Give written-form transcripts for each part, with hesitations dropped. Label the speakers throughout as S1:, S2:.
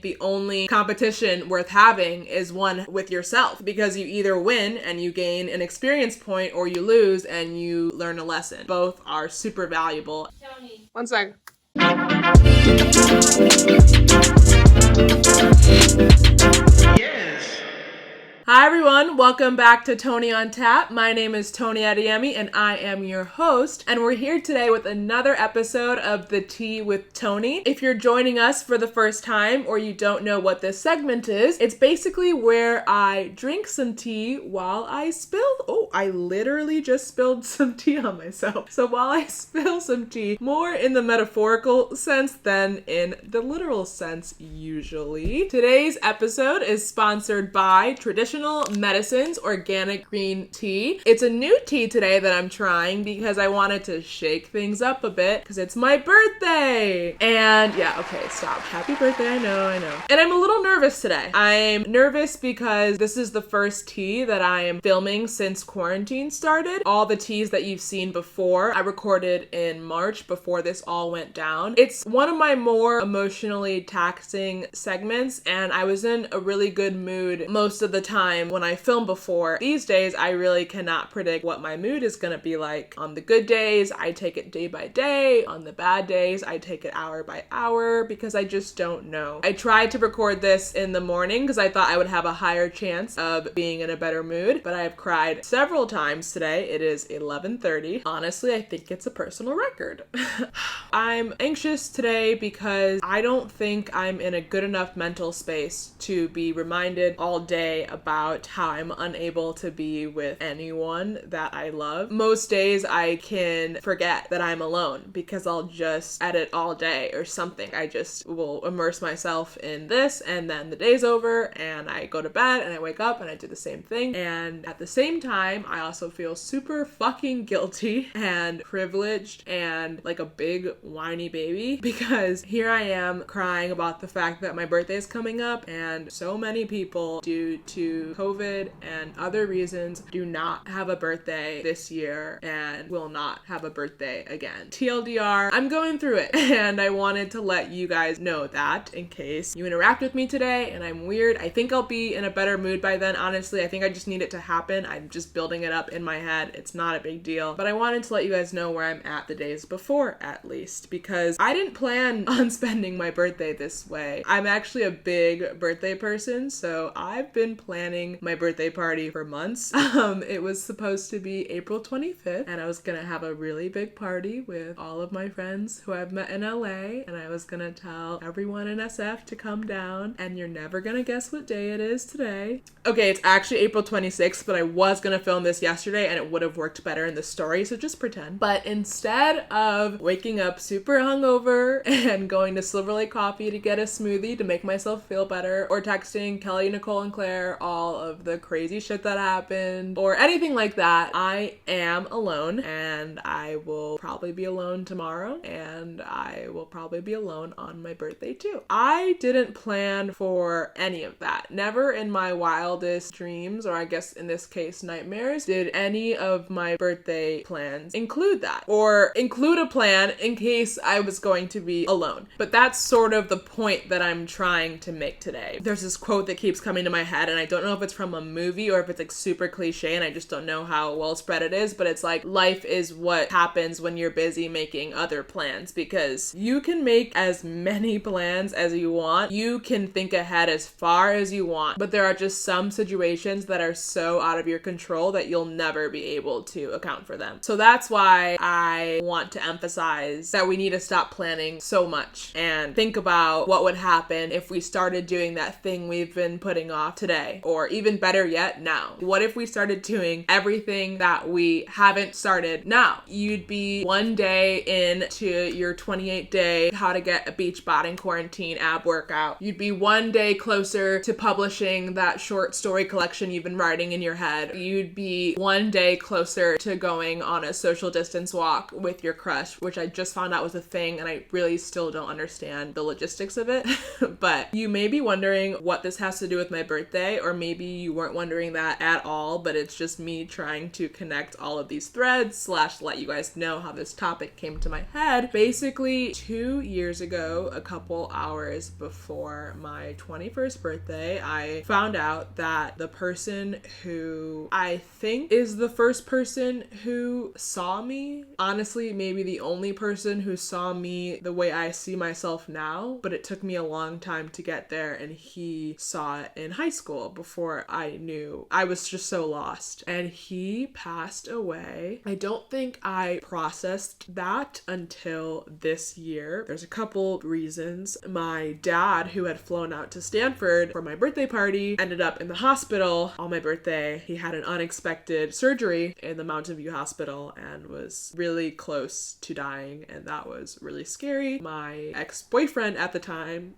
S1: The only competition worth having is one with yourself, because you either win and you gain an experience point, or you lose and you learn a lesson. Both are super valuable.
S2: Toni.
S1: One sec. Hi everyone, welcome back to Toni on Tap. My name is Toni Adeyemi and I am your host, and we're here today with another episode of The Tea with Toni. If you're joining us for the first time or you don't know what this segment is, it's basically where I drink some tea while I spill. Oh, I literally just spilled some tea on myself. So while I spill some tea, more in the metaphorical sense than in the literal sense usually. Today's episode is sponsored by Traditional Medicines Organic Green Tea. It's a new tea today that I'm trying because I wanted to shake things up a bit because it's my birthday. And yeah, okay, stop. Happy birthday, I know. And I'm a little nervous today. I'm nervous because this is the first tea that I am filming since quarantine started. All the teas that you've seen before, I recorded in March before this all went down. It's one of my more emotionally taxing segments, and I was in a really good mood most of the time when I film before. These days, I really cannot predict what my mood is gonna be like. On the good days, I take it day by day. On the bad days, I take it hour by hour because I just don't know. I tried to record this in the morning because I thought I would have a higher chance of being in a better mood, but I have cried several times today. It is 11:30. Honestly, I think it's a personal record. I'm anxious today because I don't think I'm in a good enough mental space to be reminded all day about how I'm unable to be with anyone that I love. Most days I can forget that I'm alone because I'll just edit all day or something. I just will immerse myself in this, and then the day's over and I go to bed and I wake up and I do the same thing. And at the same time, I also feel super fucking guilty and privileged and like a big whiny baby because here I am crying about the fact that my birthday is coming up, and so many people, due to COVID and other reasons, do not have a birthday this year and will not have a birthday again. TLDR, I'm going through it, and I wanted to let you guys know that in case you interact with me today and I'm weird. I think I'll be in a better mood by then, honestly. I think I just need it to happen. I'm just building it up in my head. It's not a big deal, but I wanted to let you guys know where I'm at the days before, at least, because I didn't plan on spending my birthday this way. I'm actually a big birthday person, so I've been planning my birthday party for months. It was supposed to be April 25th, and I was gonna have a really big party with all of my friends who I've met in LA, and I was gonna tell everyone in SF to come down, and you're never gonna guess what day it is today. Okay, it's actually April 26th, but I was gonna film this yesterday and it would have worked better in the story, so just pretend. But instead of waking up super hungover and going to Silver Lake Coffee to get a smoothie to make myself feel better, or texting Kelly, Nicole, and Claire all of the crazy shit that happened, or anything like that, I am alone, and I will probably be alone tomorrow, and I will probably be alone on my birthday too. I didn't plan for any of that. Never in my wildest dreams, or I guess in this case nightmares, did any of my birthday plans include that, or include a plan in case I was going to be alone. But that's sort of the point that I'm trying to make today. There's this quote that keeps coming to my head, and I don't know if it's from a movie or if it's like super cliche, and I just don't know how well spread it is, but it's like, life is what happens when you're busy making other plans, because you can make as many plans as you want, you can think ahead as far as you want, but there are just some situations that are so out of your control that you'll never be able to account for them. So that's why I want to emphasize that we need to stop planning so much and think about what would happen if we started doing that thing we've been putting off today, or even better yet, now. What if we started doing everything that we haven't started now? You'd be one day into your 28-day how to get a beach bod in quarantine ab workout. You'd be one day closer to publishing that short story collection you've been writing in your head. You'd be one day closer to going on a social distance walk with your crush, which I just found out was a thing, and I really still don't understand the logistics of it. But you may be wondering what this has to do with my birthday, or maybe you weren't wondering wondering that at all, but it's just me trying to connect all of these threads / let you guys know how this topic came to my head. Basically, 2 years ago, a couple hours before my 21st birthday, I found out that the person who I think is the first person who saw me, honestly, maybe the only person who saw me the way I see myself now, but it took me a long time to get there, and he saw it in high school before I knew. I was just so lost, and he passed away. I don't think I processed that until this year. There's a couple reasons. My dad, who had flown out to Stanford for my birthday party, ended up in the hospital on my birthday. He had an unexpected surgery in the Mountain View Hospital and was really close to dying, and that was really scary. My ex-boyfriend at the time,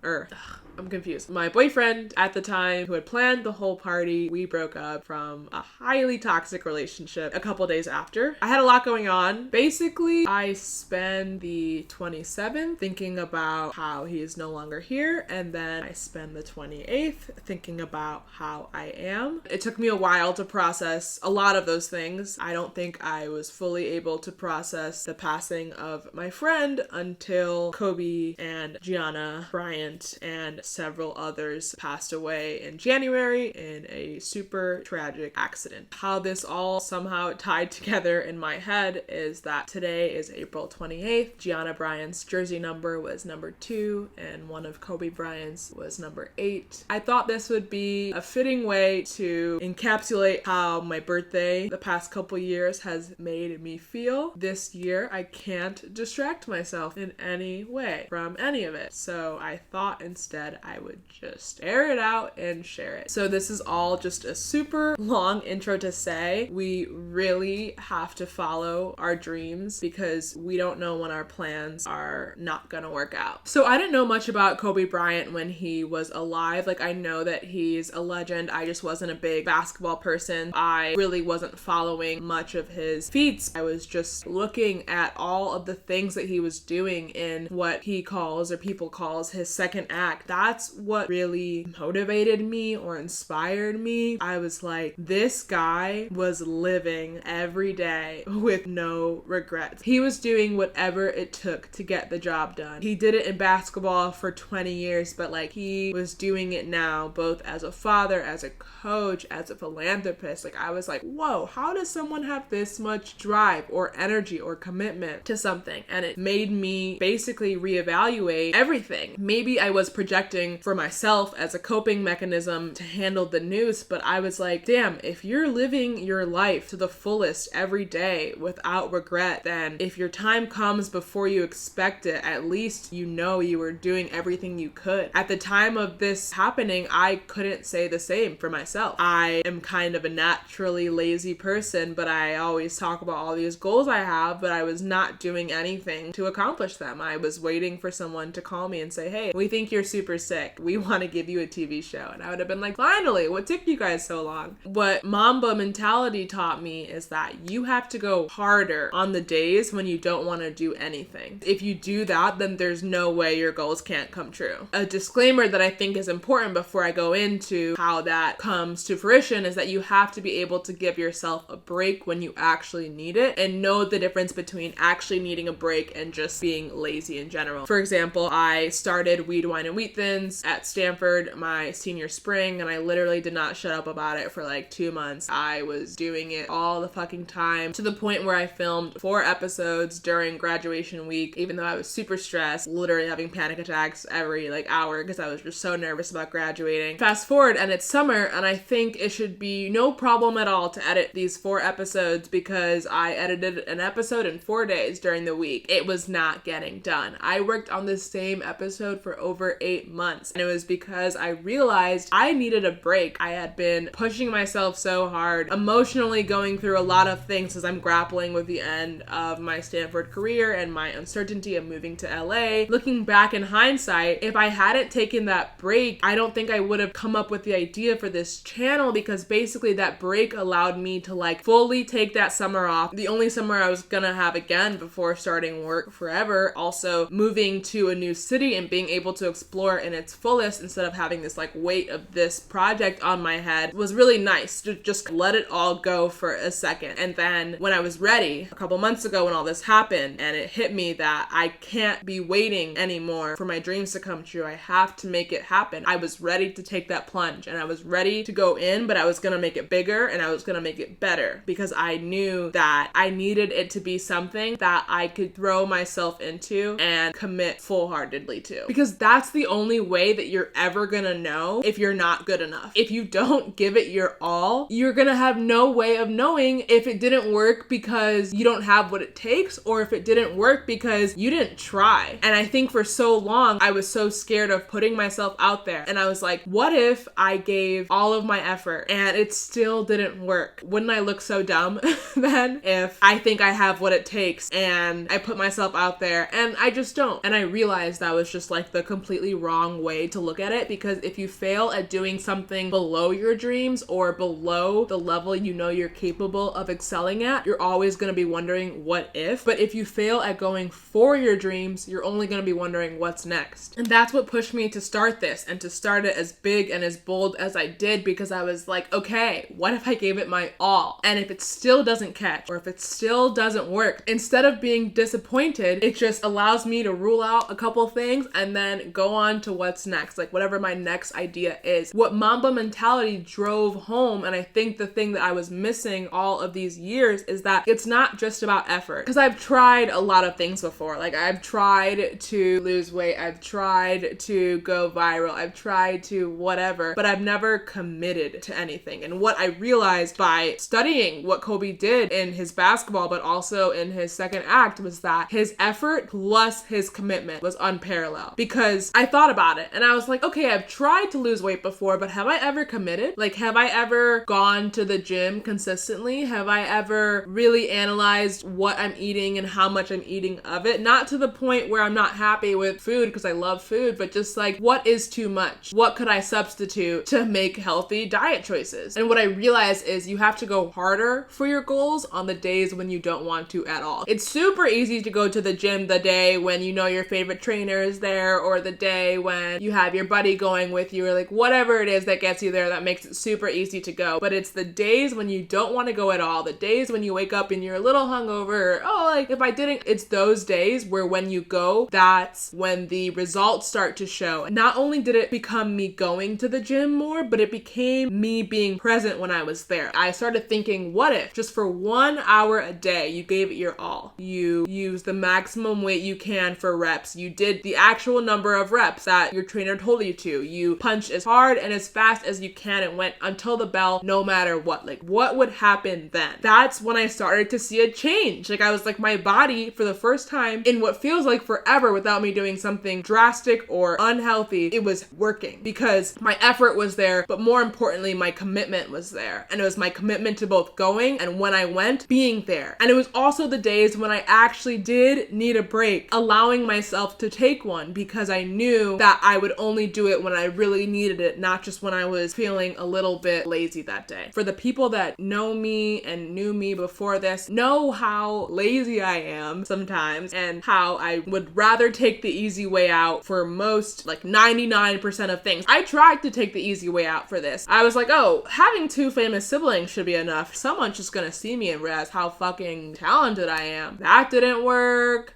S1: I'm confused. My boyfriend at the time, who had planned the whole party, we broke up from a highly toxic relationship a couple days after. I had a lot going on. Basically, I spend the 27th thinking about how he is no longer here, and then I spend the 28th thinking about how I am. It took me a while to process a lot of those things. I don't think I was fully able to process the passing of my friend until Kobe and Gianna Bryant and several others passed away in January in a super tragic accident. How this all somehow tied together in my head is that today is April 28th. Gianna Bryant's jersey number was number 2 and one of Kobe Bryant's was number 8. I thought this would be a fitting way to encapsulate how my birthday the past couple years has made me feel. This year, I can't distract myself in any way from any of it. So I thought instead I would just air it out and share it. So this is all just a super long intro to say we really have to follow our dreams because we don't know when our plans are not gonna work out. So I didn't know much about Kobe Bryant when he was alive. Like, I know that he's a legend. I just wasn't a big basketball person. I really wasn't following much of his feats. I was just looking at all of the things that he was doing in what he calls, or people calls, his second act. That's what really motivated me or inspired me. I was like, this guy was living every day with no regrets. He was doing whatever it took to get the job done. He did it in basketball for 20 years, but like, he was doing it now both as a father, as a coach, as a philanthropist. Like, I was like, whoa, how does someone have this much drive or energy or commitment to something? And it made me basically reevaluate everything. Maybe I was projecting for myself as a coping mechanism to handle the news, but I was like, damn, if you're living your life to the fullest every day without regret, then if your time comes before you expect it, at least you know you were doing everything you could. At the time of this happening, I couldn't say the same for myself. I am kind of a naturally lazy person, but I always talk about all these goals I have, but I was not doing anything to accomplish them. I was waiting for someone to call me and say, hey, we think you're super sick. We want to give you a TV show. And I would have been like, finally, what took you guys so long? What Mamba mentality taught me is that you have to go harder on the days when you don't want to do anything. If you do that, then there's no way your goals can't come true. A disclaimer that I think is important before I go into how that comes to fruition is that you have to be able to give yourself a break when you actually need it, and know the difference between actually needing a break and just being lazy in general. For example, I started Weed, Wine, and Wheat Thins at Stanford my senior spring, and I literally did not shut up about it for like 2 months. I was doing it all the fucking time, to the point where I filmed 4 episodes during graduation week, even though I was super stressed, literally having panic attacks every like hour because I was just so nervous about graduating. Fast forward and it's summer, and I think it should be no problem at all to edit these 4 episodes because I edited an episode in 4 days during the week. It was not getting done. I worked on the same episode for over 8 months, and it was because I realized I needed a break. I had been pushing myself so hard, emotionally going through a lot of things as I'm grappling with the end of my Stanford career and my uncertainty of moving to LA. Looking back in hindsight, if I hadn't taken that break, I don't think I would have come up with the idea for this channel, because basically that break allowed me to like fully take that summer off. The only summer I was gonna have again before starting work forever. Also moving to a new city and being able to explore in its fullest instead of having this like weight of this project on my head said was really nice to just let it all go for a second. And then when I was ready a couple months ago when all this happened and it hit me that I can't be waiting anymore for my dreams to come true, I have to make it happen. I was ready to take that plunge and I was ready to go in, but I was going to make it bigger and I was going to make it better because I knew that I needed it to be something that I could throw myself into and commit full-heartedly to. Because that's the only way that you're ever going to know if you're not good enough. If you don't give it your all, you're going to have no way of knowing if it didn't work because you don't have what it takes or if it didn't work because you didn't try. And I think for so long, I was so scared of putting myself out there. And I was like, what if I gave all of my effort and it still didn't work? Wouldn't I look so dumb then if I think I have what it takes and I put myself out there and I just don't? And I realized that was just like the completely wrong way to look at it, because if you fail at doing something below your dreams or below the level you know you're capable of excelling at, you're always going to be wondering what if. But if you fail at going for your dreams, you're only going to be wondering what's next. And that's what pushed me to start this and to start it as big and as bold as I did, because I was like, okay, what if I gave it my all? And if it still doesn't catch or if it still doesn't work, instead of being disappointed, it just allows me to rule out a couple things and then go on to what's next, like whatever my next idea is. What Mamba mentality drove home, and I think the thing that I was missing all of these years, is that it's not just about effort. Because I've tried a lot of things before. Like I've tried to lose weight, I've tried to go viral, I've tried to whatever, but I've never committed to anything. And what I realized by studying what Kobe did in his basketball, but also in his second act, was that his effort plus his commitment was unparalleled. Because I thought about it and I was like, okay, I've tried to lose weight before, but have I ever committed? Like, have I ever gone to the gym consistently? Have I ever really analyzed what I'm eating and how much I'm eating of it? Not to the point where I'm not happy with food because I love food, but just like, what is too much? What could I substitute to make healthy diet choices? And what I realized is you have to go harder for your goals on the days when you don't want to at all. It's super easy to go to the gym the day when you know your favorite trainer is there, or the day when you have your buddy going with you, or like whatever it is that gets you there that makes it super easy to go. But it's the days when you don't want to go at all, the days when you wake up and you're a little hungover, or, oh, like if I didn't, it's those days where when you go, that's when the results start to show. Not only did it become me going to the gym more, but it became me being present when I was there. I started thinking, what if just for 1 hour a day, you gave it your all? You used the maximum weight you can for reps. You did the actual number of reps that your trainer told you to. You punched as hard and as fast as you can and went until the bell, no matter what. Like, what would happen then? That's when I started to see a change. Like, I was like, my body, for the first time in what feels like forever without me doing something drastic or unhealthy, it was working because my effort was there, but more importantly, my commitment was there. And it was my commitment to both going and when I went, being there. And it was also the days when I actually did need a break, allowing myself to take one, because I knew that I would only do it when I really needed it, not just when I was feeling a little bit lazy that day. For the people that know me and knew me before this, know how lazy I am sometimes and how I would rather take the easy way out for most, like 99% of things. I tried to take the easy way out for this. I was like, oh, having 2 famous siblings should be enough. Someone's just gonna see me and realize how fucking talented I am. That didn't work.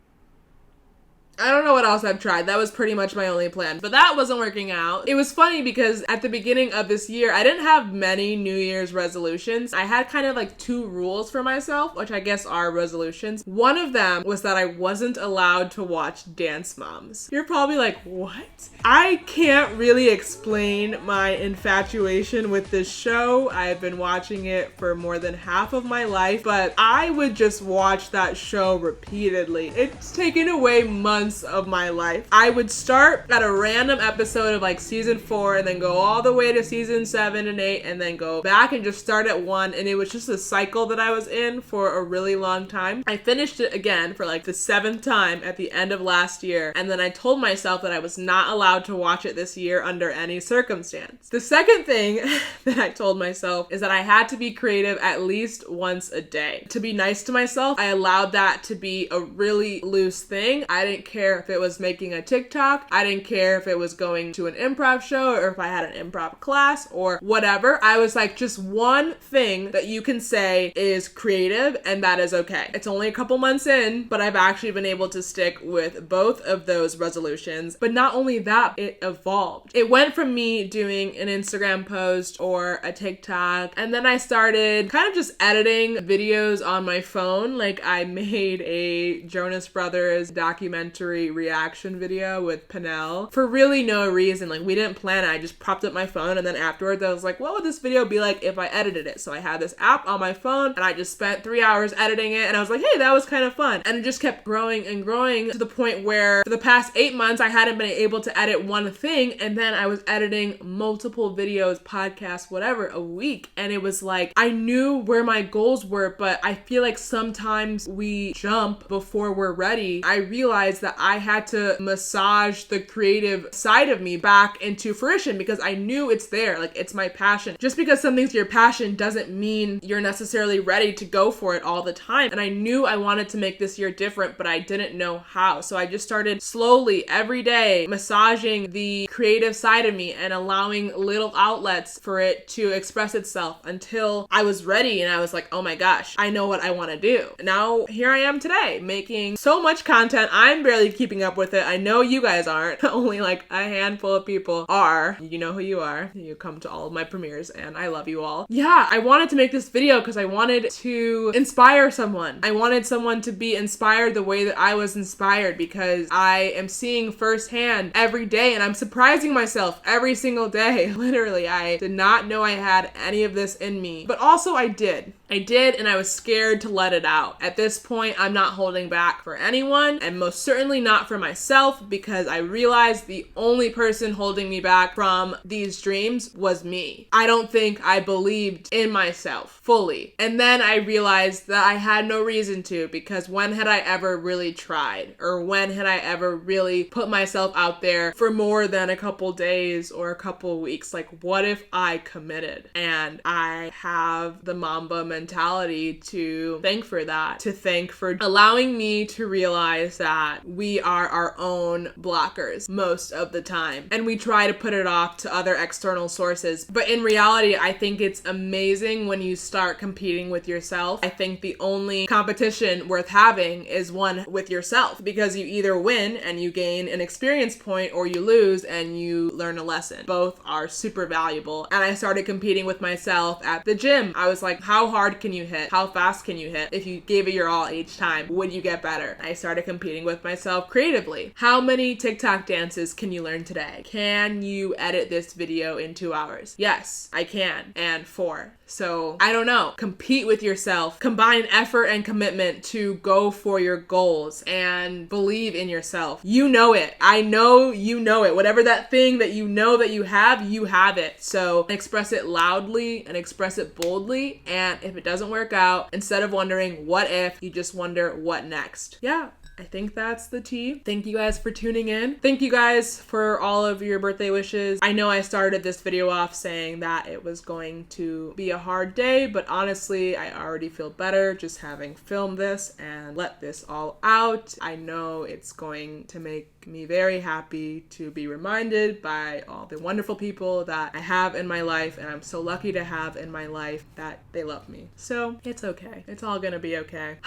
S1: I don't know what else I've tried. That was pretty much my only plan, but that wasn't working out. It was funny because at the beginning of this year, I didn't have many New Year's resolutions. I had kind of like 2 rules for myself, which I guess are resolutions. One of them was that I wasn't allowed to watch Dance Moms. You're probably like, what? I can't really explain my infatuation with this show. I've been watching it for more than half of my life, but I would just watch that show repeatedly. It's taken away months of my life. I would start at a random episode of like season 4 and then go all the way to season 7 and 8 and then go back and just start at 1, and it was just a cycle that I was in for a really long time. I finished it again for like the 7th time at the end of last year, and then I told myself that I was not allowed to watch it this year under any circumstance. The second thing that I told myself is that I had to be creative at least once a day. To be nice to myself, I allowed that to be a really loose thing. I didn't care care if it was making a TikTok. I didn't care if it was going to an improv show or if I had an improv class or whatever. I was like, just one thing that you can say is creative and that is okay. It's only a couple months in, but I've actually been able to stick with both of those resolutions. But not only that, it evolved. It went from me doing an Instagram post or a TikTok, and then I started kind of just editing videos on my phone. Like I made a Jonas Brothers documentary reaction video with Penel for really no reason. Like we didn't plan it. I just propped up my phone, and then afterwards I was like, what would this video be like if I edited it? So I had this app on my phone and I just spent 3 hours editing it, and I was like, hey, that was kind of fun. And it just kept growing and growing to the point where for the past 8 months I hadn't been able to edit one thing, and then I was editing multiple videos, podcasts, whatever, a week. And it was like, I knew where my goals were, but I feel like sometimes we jump before we're ready. I realized that I had to massage the creative side of me back into fruition because I knew it's there. Like it's my passion. Just because something's your passion doesn't mean you're necessarily ready to go for it all the time. And I knew I wanted to make this year different, but I didn't know how. So I just started slowly every day massaging the creative side of me and allowing little outlets for it to express itself until I was ready and I was like, oh my gosh, I know what I want to do. Now here I am today making so much content. I'm barely keeping up with it. I know you guys aren't. Only like a handful of people are. You know who you are. You come to all of my premieres and I love you all. Yeah, I wanted to make this video because I wanted to inspire someone. I wanted someone to be inspired the way that I was inspired because I am seeing firsthand every day and I'm surprising myself every single day. Literally, I did not know I had any of this in me, but also I did. And I was scared to let it out. At this point, I'm not holding back for anyone and most certainly not for myself because I realized the only person holding me back from these dreams was me. I don't think I believed in myself fully. And then I realized that I had no reason to because when had I ever really tried? Or when had I ever really put myself out there for more than a couple days or a couple weeks? Like what if I committed? And I have the Mamba mentality to thank for that, to thank for allowing me to realize that we are our own blockers most of the time. And we try to put it off to other external sources. But in reality, I think it's amazing when you start competing with yourself. I think the only competition worth having is one with yourself because you either win and you gain an experience point or you lose and you learn a lesson. Both are super valuable. And I started competing with myself at the gym. I was like, how hard can you hit? How fast can you hit? If you gave it your all each time, would you get better? I started competing with myself creatively. How many TikTok dances can you learn today? Can you edit this video in 2 hours? Yes, I can. And 4. So I don't know. Compete with yourself. Combine effort and commitment to go for your goals and believe in yourself. You know it. I know you know it. Whatever that thing that you know that you have it. So express it loudly and express it boldly. And if it doesn't work out, instead of wondering what if, you just wonder what next. Yeah. I think that's the tea. Thank you guys for tuning in. Thank you guys for all of your birthday wishes. I know I started this video off saying that it was going to be a hard day, but honestly, I already feel better just having filmed this and let this all out. I know it's going to make me very happy to be reminded by all the wonderful people that I have in my life, and I'm so lucky to have in my life that they love me. So it's okay. It's all gonna be okay.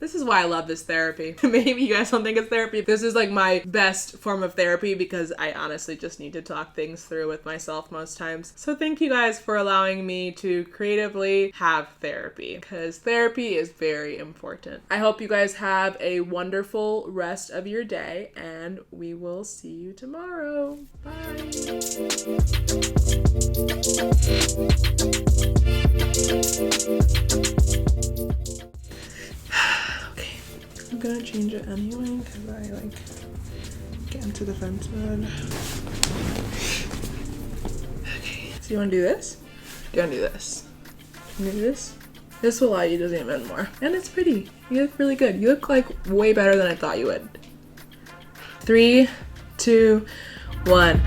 S1: This is why I love this therapy. Maybe you guys don't think it's therapy. This is like my best form of therapy because I honestly just need to talk things through with myself most times. So thank you guys for allowing me to creatively have therapy because therapy is very important. I hope you guys have a wonderful rest of your day and we will see you tomorrow. Bye. I'm gonna change it anyway because I get into defense mode. Okay, so you wanna do this? You wanna do this? Can you do this? This will allow you to zoom in more. And it's pretty. You look really good. You look like way better than I thought you would. 3, 2, 1.